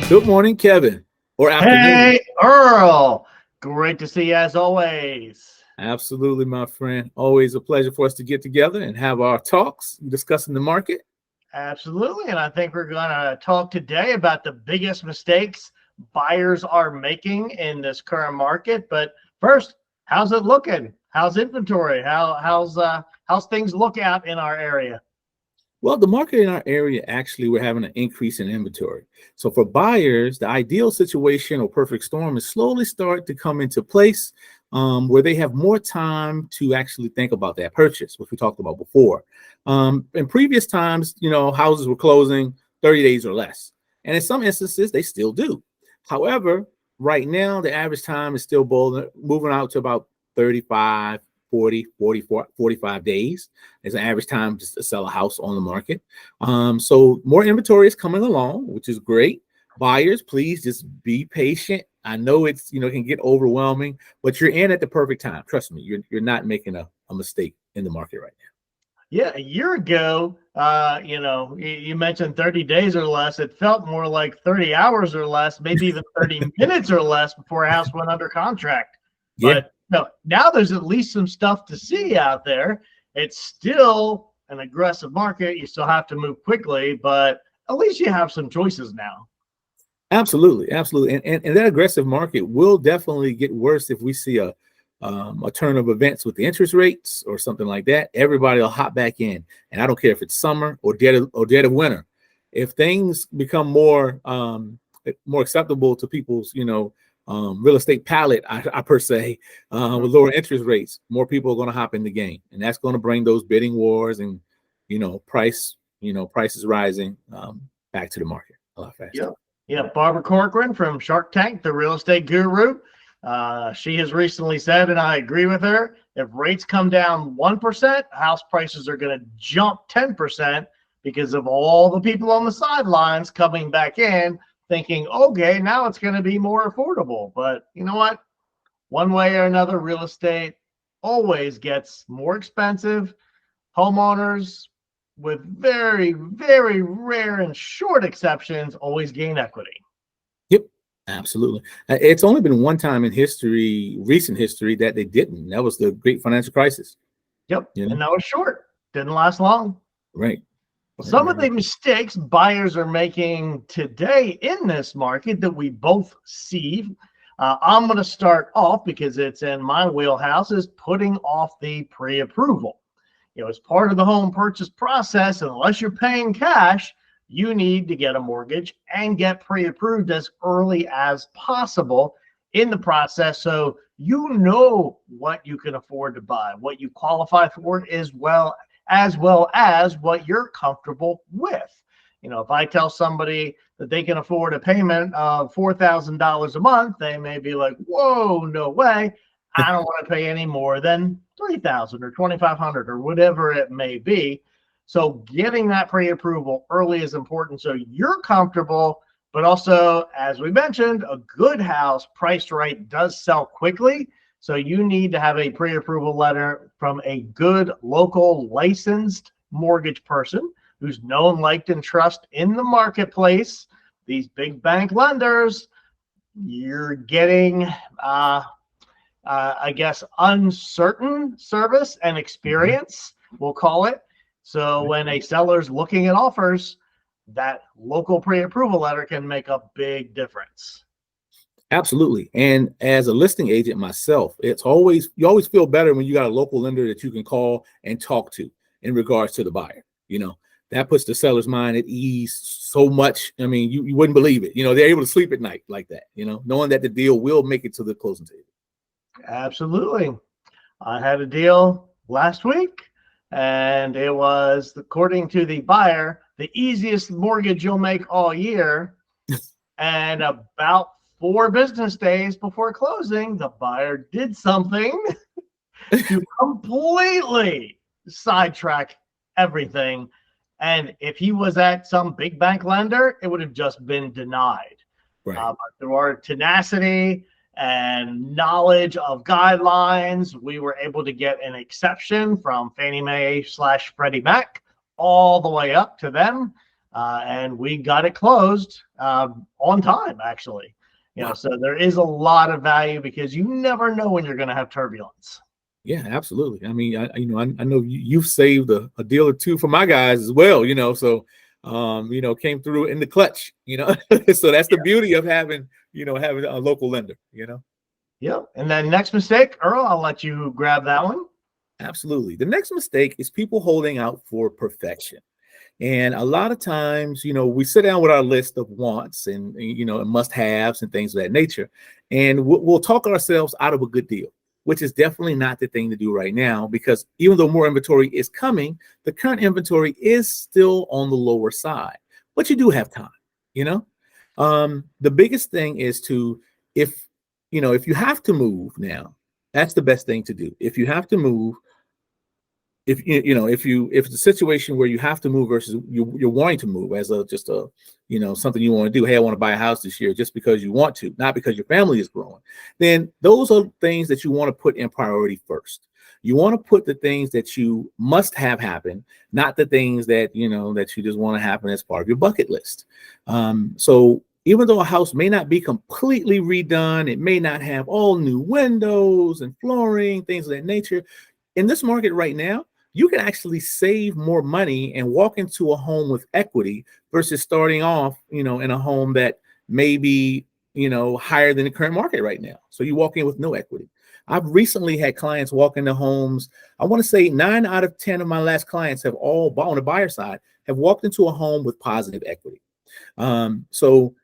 Good morning, Kevin, or afternoon. Hey, Earl. Great to see you as always. Absolutely, my friend. Always a pleasure for us to get together and have our talks discussing the market. Absolutely. And I think we're going to talk today about the biggest mistakes buyers are making in this current market. But first, how's it looking? How's inventory? How's things look out in our area? Well, the market in our area, actually, we're having an increase in inventory. So for buyers, the ideal situation or perfect storm is slowly start to come into place where they have more time to actually think about that purchase, which we talked about before. In previous times, houses were closing 30 days or less. And in some instances, they still do. However, right now, the average time is still moving out to about 35, 40, 44, 45 days is an average time to sell a house on the market. So more inventory is coming along, which is great. Buyers, please just be patient. I know it's, can get overwhelming, but you're in at the perfect time. Trust me, you're not making a mistake in the market right now. Yeah, a year ago, you mentioned 30 days or less. It felt more like 30 hours or less, maybe even 30 minutes or less before a house went under contract. Yeah. But no, now there's at least some stuff to see out there. It's still an aggressive market. You still have to move quickly, but at least you have some choices now. Absolutely. And that aggressive market will definitely get worse if we see a turn of events with the interest rates or something like that. Everybody will hop back in. And I don't care if it's summer or dead of winter. If things become more acceptable to people's, real estate palette, I per se, with lower interest rates, more people are going to hop in the game, and that's going to bring those bidding wars and prices rising back to the market a lot faster. Yeah. Barbara Corcoran from Shark Tank, the real estate guru, she has recently said, and I agree with her, if rates come down 1%, house prices are going to jump 10% because of all the people on the sidelines coming back in, thinking, okay, now it's going to be more affordable. But you know what? One way or another, real estate always gets more expensive. Homeowners, with very, very rare and short exceptions, always gain equity. Yep, absolutely. It's only been one time in recent history, that they didn't. That was the great financial crisis. Yep, and that was short. Didn't last long. Right. Some of the mistakes buyers are making today in this market that we both see, I'm going to start off because it's in my wheelhouse, is putting off the pre-approval. As part of the home purchase process, unless you're paying cash, you need to get a mortgage and get pre-approved as early as possible in the process, so you know what you can afford to buy, what you qualify for, as well as what you're comfortable with. If I tell somebody that they can afford a payment of $4,000 a month, they may be like, whoa, no way. I don't want to pay any more than $3,000 or $2,500 or whatever it may be. So getting that pre-approval early is important so you're comfortable, but also, as we mentioned, a good house priced right does sell quickly. So you need to have a pre-approval letter from a good local licensed mortgage person who's known, liked, and trust in the marketplace. These big bank lenders, you're getting I guess, uncertain service and experience, we'll call it. So when a seller's looking at offers, that local pre-approval letter can make a big difference. Absolutely. And as a listing agent myself, you always feel better when you got a local lender that you can call and talk to in regards to the buyer. That puts the seller's mind at ease so much. I mean, you wouldn't believe it. They're able to sleep at night like that, knowing that the deal will make it to the closing table. Absolutely. I had a deal last week, and it was, according to the buyer, the easiest mortgage you'll make all year. And about 4 business days before closing, the buyer did something to completely sidetrack everything. And if he was at some big bank lender, it would have just been denied. Right. But through our tenacity and knowledge of guidelines, we were able to get an exception from Fannie Mae / Freddie Mac all the way up to them. and we got it closed on time, actually. Wow. So there is a lot of value because you never know when you're going to have turbulence. Yeah, absolutely. I mean, I know you've saved a deal or two for my guys as well, so, came through in the clutch, so that's the beauty of having a local lender, Yep. And then next mistake, Earl, I'll let you grab that one. Absolutely. The next mistake is people holding out for perfection. And a lot of times, we sit down with our list of wants and must-haves and things of that nature, and we'll talk ourselves out of a good deal, which is definitely not the thing to do right now, because even though more inventory is coming, the current inventory is still on the lower side, but you do have time. The biggest thing is if you have to move now, that's the best thing to do. If you have to move, if it's a situation where you have to move versus you're wanting to move as just a something you want to do. Hey, I want to buy a house this year just because you want to, not because your family is growing. Then those are things that you want to put in priority first. You want to put the things that you must have happen, not the things that that you just want to happen as part of your bucket list. So even though a house may not be completely redone, it may not have all new windows and flooring, things of that nature. In this market right now, you can actually save more money and walk into a home with equity versus starting off, in a home that may be, higher than the current market right now. So you walk in with no equity. I've recently had clients walk into homes. I want to say 9 out of 10 of my last clients have all, on the buyer side, have walked into a home with positive equity. So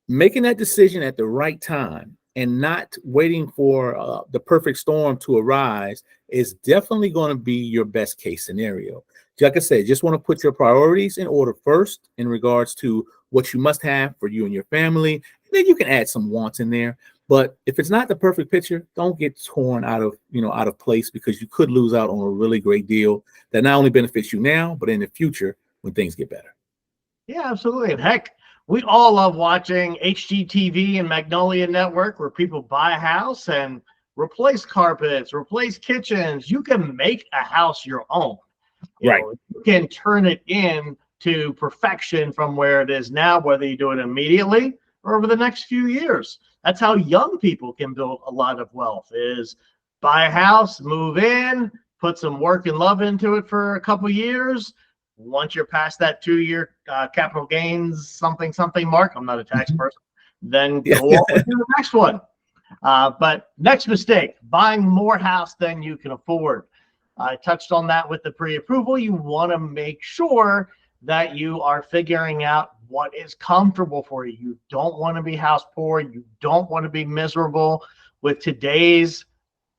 making that decision at the right time and not waiting for the perfect storm to arise is definitely going to be your best case scenario. Like I said, just want to put your priorities in order first in regards to what you must have for you and your family. And then you can add some wants in there. But if it's not the perfect picture, don't get torn out of place, because you could lose out on a really great deal that not only benefits you now, but in the future when things get better. Yeah, absolutely. And heck, we all love watching HGTV and Magnolia Network, where people buy a house and replace carpets, replace kitchens. You can make a house your own. Right. You can turn it into perfection from where it is now, whether you do it immediately or over the next few years. That's how young people can build a lot of wealth, is buy a house, move in, put some work and love into it for a couple years. Once you're past that 2-year capital gains something mark, I'm not a tax person, then go on to the next one. But next mistake, buying more house than you can afford. I touched on that with the pre-approval. You want to make sure that you are figuring out what is comfortable for you. You don't want to be house poor. You don't want to be miserable with today's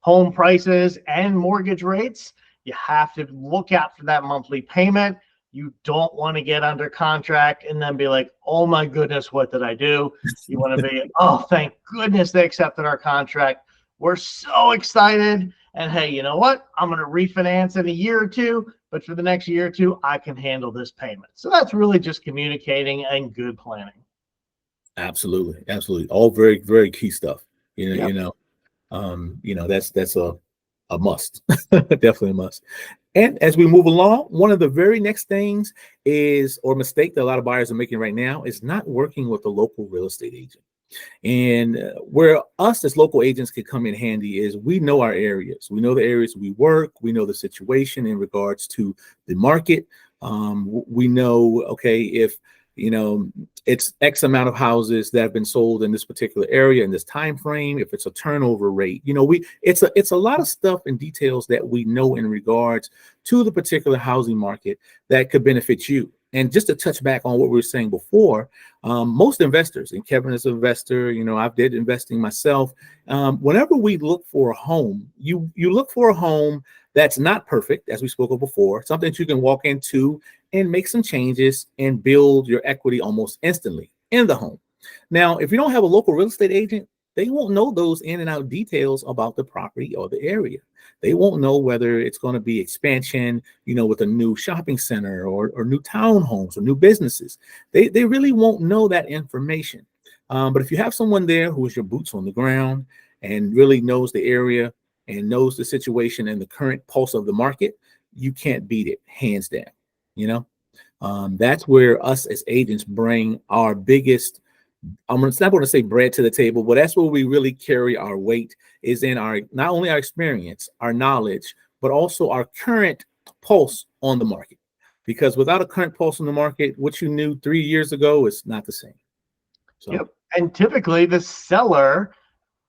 home prices and mortgage rates. You have to look out for that monthly payment. You don't want to get under contract and then be like, oh my goodness, what did I do? You want to be, oh, thank goodness they accepted our contract. We're so excited. And hey, you know what? I'm going to refinance in a year or two, but for the next year or two, I can handle this payment. So that's really just communicating and good planning. Absolutely. Absolutely. All very, very key stuff. That's a must. Definitely a must. And as we move along, one of the very next things mistake that a lot of buyers are making right now is not working with a local real estate agent. And where us as local agents can come in handy is we know our areas. We know the areas we work. We know the situation in regards to the market. We know, okay, if it's X amount of houses that have been sold in this particular area in this time frame, if it's a turnover rate, it's a lot of stuff and details that we know in regards to the particular housing market that could benefit you. And just to touch back on what we were saying before, most investors, and Kevin is an investor, I've did investing myself. Whenever we look for a home, you look for a home that's not perfect, as we spoke of before, something that you can walk into and make some changes and build your equity almost instantly in the home. Now, if you don't have a local real estate agent, they won't know those in and out details about the property or the area. They won't know whether it's going to be expansion, with a new shopping center or new townhomes or new businesses. They really won't know that information. But if you have someone there who is your boots on the ground and really knows the area and knows the situation and the current pulse of the market, you can't beat it, hands down. That's where us as agents bring our biggest, I'm not going to say bread to the table, but that's where we really carry our weight, is in our, not only our experience, our knowledge, but also our current pulse on the market. Because without a current pulse on the market, what you knew 3 years ago is not the same. So, Yep. And typically the seller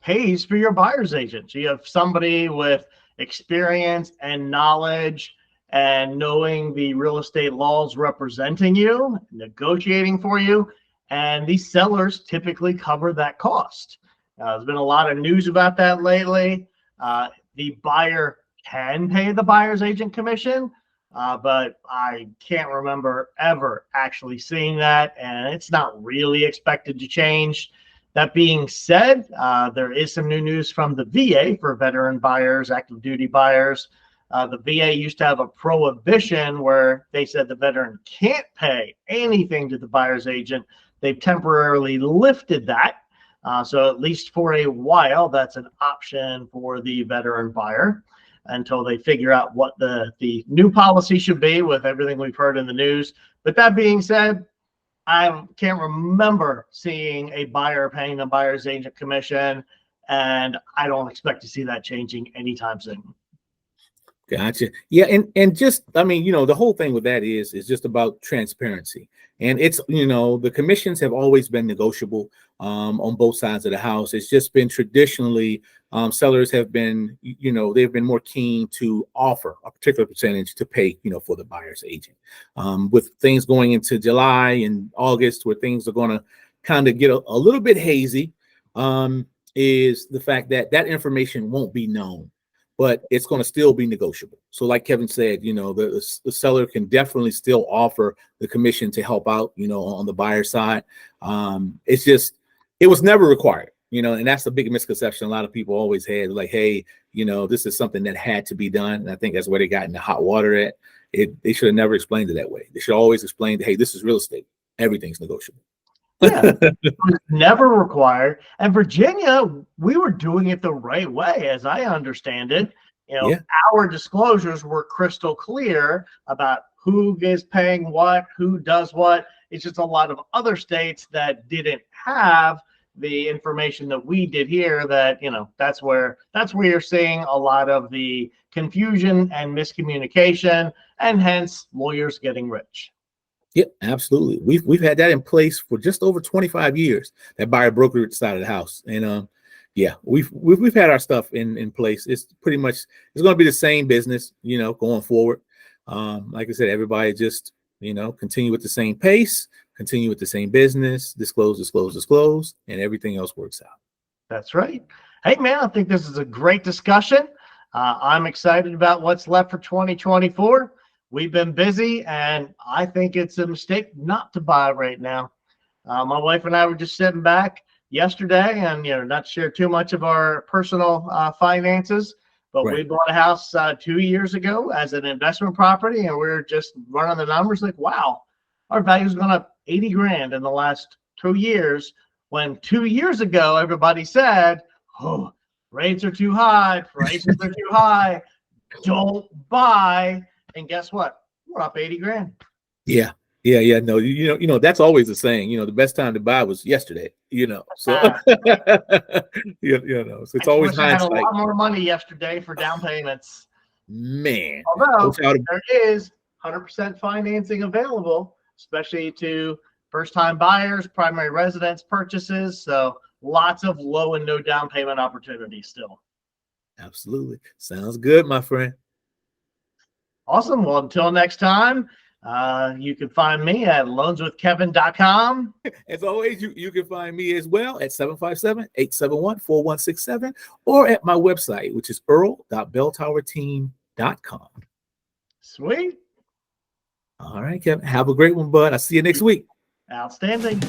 pays for your buyer's agent. So you have somebody with experience and knowledge and knowing the real estate laws representing you, negotiating for you. And these sellers typically cover that cost. There's been a lot of news about that lately. The buyer can pay the buyer's agent commission, but I can't remember ever actually seeing that, and it's not really expected to change. That being said, there is some new news from the VA for veteran buyers, active duty buyers. The VA used to have a prohibition where they said the veteran can't pay anything to the buyer's agent. They've temporarily lifted that. So at least for a while, that's an option for the veteran buyer until they figure out what the new policy should be with everything we've heard in the news. But that being said, I can't remember seeing a buyer paying the buyer's agent commission, and I don't expect to see that changing anytime soon. Gotcha. Yeah, and just, I mean, the whole thing with that is just about transparency. And it's, the commissions have always been negotiable on both sides of the house. It's just been traditionally, sellers have been, they've been more keen to offer a particular percentage to pay, for the buyer's agent. With things going into July and August, where things are going to kind of get a little bit hazy, is the fact that that information won't be known, but it's going to still be negotiable. So like Kevin said, the seller can definitely still offer the commission to help out, on the buyer side. It's just, it was never required, and that's a big misconception a lot of people always had, like, hey, this is something that had to be done. And I think that's where they got in the hot water at. They should have never explained it that way. They should always explain, hey, this is real estate. Everything's negotiable. Yeah, it was never required. And Virginia, we were doing it the right way, as I understand it. Yeah. Our disclosures were crystal clear about who is paying what, who does what. It's just a lot of other states that didn't have the information that we did here. That that's where you're seeing a lot of the confusion and miscommunication, and hence lawyers getting rich. Yep, absolutely. We've had that in place for just over 25 years, that buyer brokerage side of the house. And yeah, we've had our stuff in place. It's pretty much, it's going to be the same business, going forward. Like I said, everybody just, continue with the same pace, continue with the same business, disclose, and everything else works out. That's right. Hey, man, I think this is a great discussion. I'm excited about what's left for 2024. We've been busy, and I think it's a mistake not to buy right now. My wife and I were just sitting back yesterday and, not to share too much of our personal finances, but Right. we bought a house 2 years ago as an investment property, and we we're just running the numbers like, wow, our value's gone up 80 grand in the last 2 years, when 2 years ago, everybody said, oh, rates are too high, prices are too high, don't buy. And guess what? We're up 80 grand. Yeah. No, that's always the saying, the best time to buy was yesterday, so, so it's always hindsight. I had a lot more money yesterday for down payments. Man. Although there is 100% financing available, especially to first-time buyers, primary residence purchases. So lots of low and no down payment opportunities still. Absolutely. Sounds good, my friend. Awesome. Well, until next time, you can find me at loanswithkevin.com. As always, you can find me as well at 757-871-4167 or at my website, which is earl.belltowerteam.com. Sweet. All right, Kevin. Have a great one, bud. I'll see you next week. Outstanding.